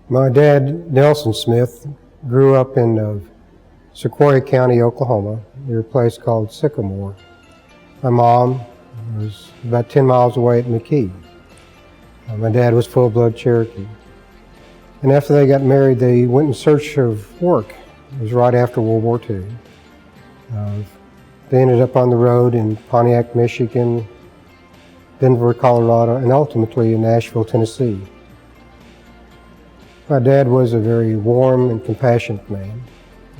My dad, Nelson Smith, grew up in Sequoia County, Oklahoma, near a place called Sycamore. My mom was about 10 miles away at McKee. My dad was full-blood Cherokee. And after they got married, they went in search of work. It was right after World War II. They ended up on the road in Pontiac, Michigan, Denver, Colorado, and ultimately in Nashville, Tennessee. My dad was a very warm and compassionate man.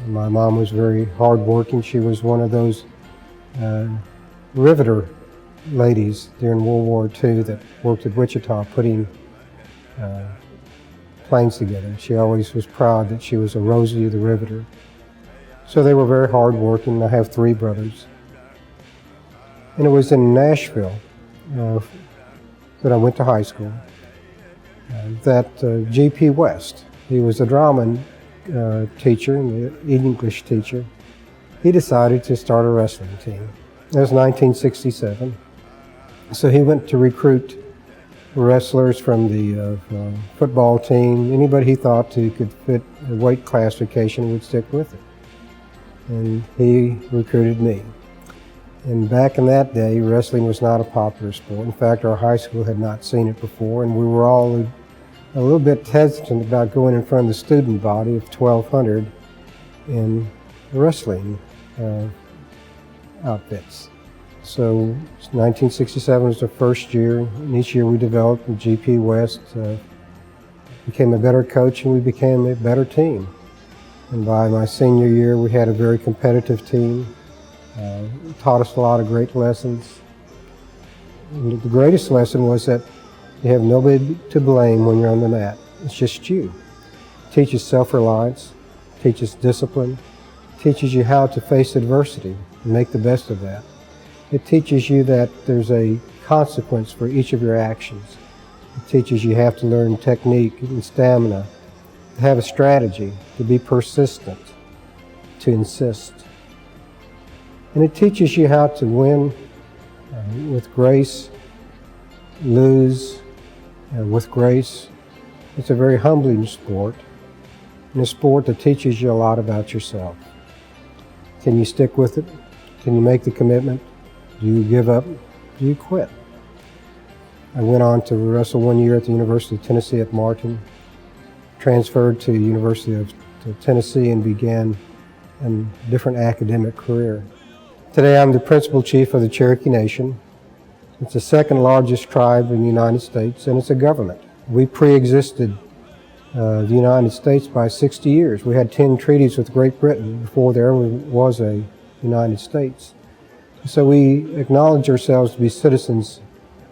My mom was very hardworking. She was one of those riveter ladies during World War II that worked at Wichita putting planes together. She always was proud that she was a Rosie the Riveter. So they were very hardworking. I have 3 brothers. And it was in Nashville that I went to high school. That G.P. West, he was a drama teacher, an English teacher. He decided to start a wrestling team. That was 1967. So he went to recruit wrestlers from the football team. Anybody he thought who could fit a weight classification would stick with it. And he recruited me. And back in that day, wrestling was not a popular sport. In fact, our high school had not seen it before, and we were all a little bit hesitant about going in front of the student body of 1,200 in wrestling outfits. So 1967 was the first year, and each year we developed, and G.P. West became a better coach, and we became a better team. And by my senior year, we had a very competitive team. It taught us a lot of great lessons. And the greatest lesson was that you have nobody to blame when you're on the mat. It's just you. It teaches self-reliance, teaches discipline, teaches you how to face adversity and make the best of that. It teaches you that there's a consequence for each of your actions. It teaches you have to learn technique and stamina, to have a strategy, to be persistent, to insist. And it teaches you how to win with grace, lose with grace. It's a very humbling sport, and a sport that teaches you a lot about yourself. Can you stick with it? Can you make the commitment? Do you give up? Do you quit? I went on to wrestle 1 year at the University of Tennessee at Martin, transferred to the University of Tennessee, and began a different academic career. Today I'm the principal chief of the Cherokee Nation. It's the 2nd largest tribe in the United States, and it's a government. We pre-existed the United States by 60 years. We had 10 treaties with Great Britain before there was a United States. So we acknowledge ourselves to be citizens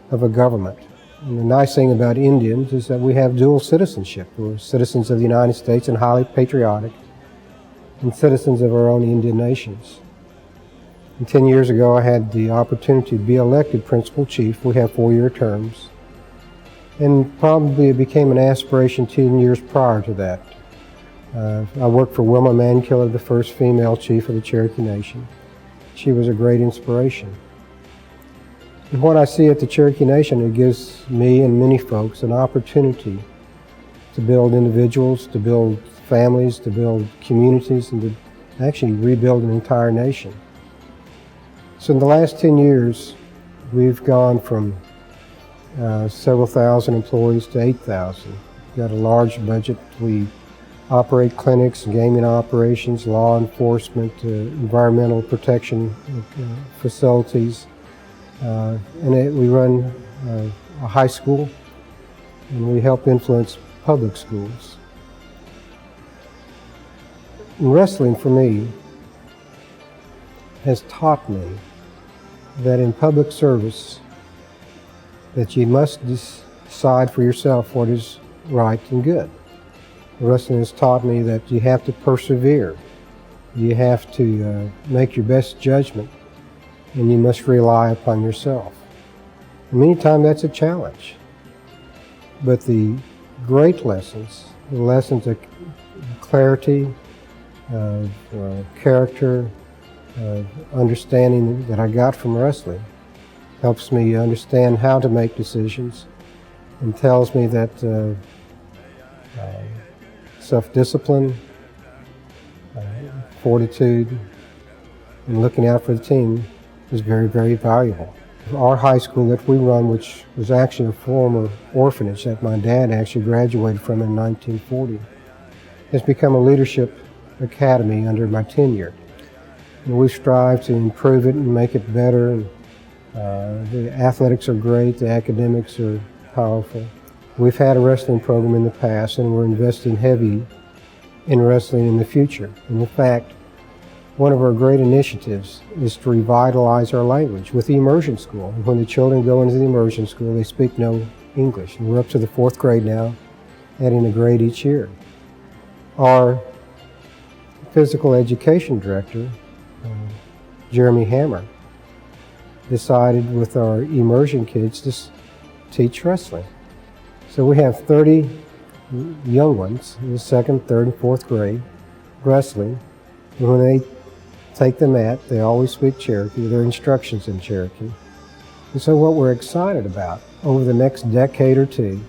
of a government. And the nice thing about Indians is that we have dual citizenship. We're citizens of the United States and highly patriotic, and citizens of our own Indian nations. And 10 years ago, I had the opportunity to be elected principal chief. We have 4-year terms. And probably it became an aspiration 10 years prior to that. I worked for Wilma Mankiller, the first female chief of the Cherokee Nation. She was a great inspiration. And what I see at the Cherokee Nation, it gives me and many folks an opportunity to build individuals, to build families, to build communities, and to actually rebuild an entire nation. So in the last 10 years, we've gone from several thousand employees to 8,000. We've got a large budget. We operate clinics, gaming operations, law enforcement, environmental protection facilities. We run a high school, and we help influence public schools. And wrestling, for me, has taught me that in public service, that you must decide for yourself what is right and good. Wrestling has taught me that you have to persevere. You have to make your best judgment, and you must rely upon yourself. And many times that's a challenge. But the great lessons, the lessons of clarity, of character, understanding that I got from wrestling helps me understand how to make decisions, and tells me that self-discipline, fortitude, and looking out for the team is very, very valuable. Our high school that we run, which was actually a former orphanage that my dad actually graduated from in 1940, has become a leadership academy under my tenure. And we strive to improve it and make it better. And, the athletics are great, the academics are powerful. We've had a wrestling program in the past, and we're investing heavy in wrestling in the future. And in fact, one of our great initiatives is to revitalize our language with the immersion school. And when the children go into the immersion school, they speak no English. And we're up to the 4th grade now, adding a grade each year. Our physical education director, Jeremy Hammer, decided with our immersion kids to teach wrestling. So we have 30 young ones in the 2nd, 3rd, and 4th grade wrestling. And when they take the mat, they always speak Cherokee. There are instructions in Cherokee. And so what we're excited about over the next decade or two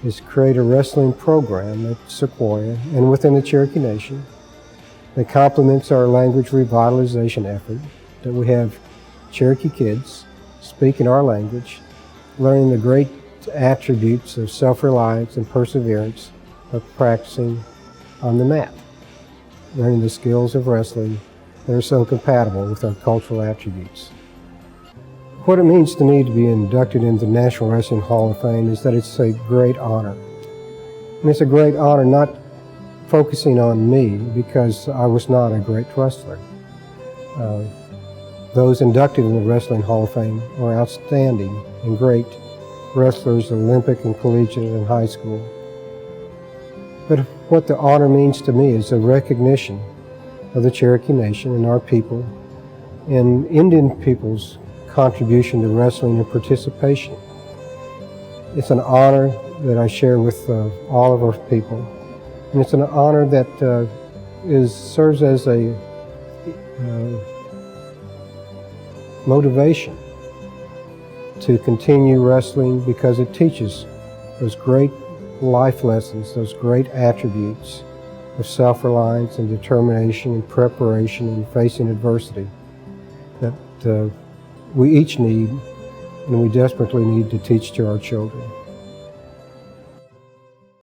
is create a wrestling program at Sequoia and within the Cherokee Nation that complements our language revitalization effort, that we have Cherokee kids speaking our language, learning the great attributes of self-reliance and perseverance of practicing on the mat, learning the skills of wrestling that are so compatible with our cultural attributes. What it means to me to be inducted into the National Wrestling Hall of Fame is that it's a great honor. And it's a great honor not focusing on me because I was not a great wrestler. Those inducted in the Wrestling Hall of Fame are outstanding and great wrestlers, Olympic and collegiate and high school. But what the honor means to me is a recognition of the Cherokee Nation and our people and Indian people's contribution to wrestling and participation. It's an honor that I share with all of our people, and it's an honor that serves as a motivation to continue wrestling because it teaches those great life lessons, those great attributes of self-reliance and determination and preparation and facing adversity that we each need and we desperately need to teach to our children.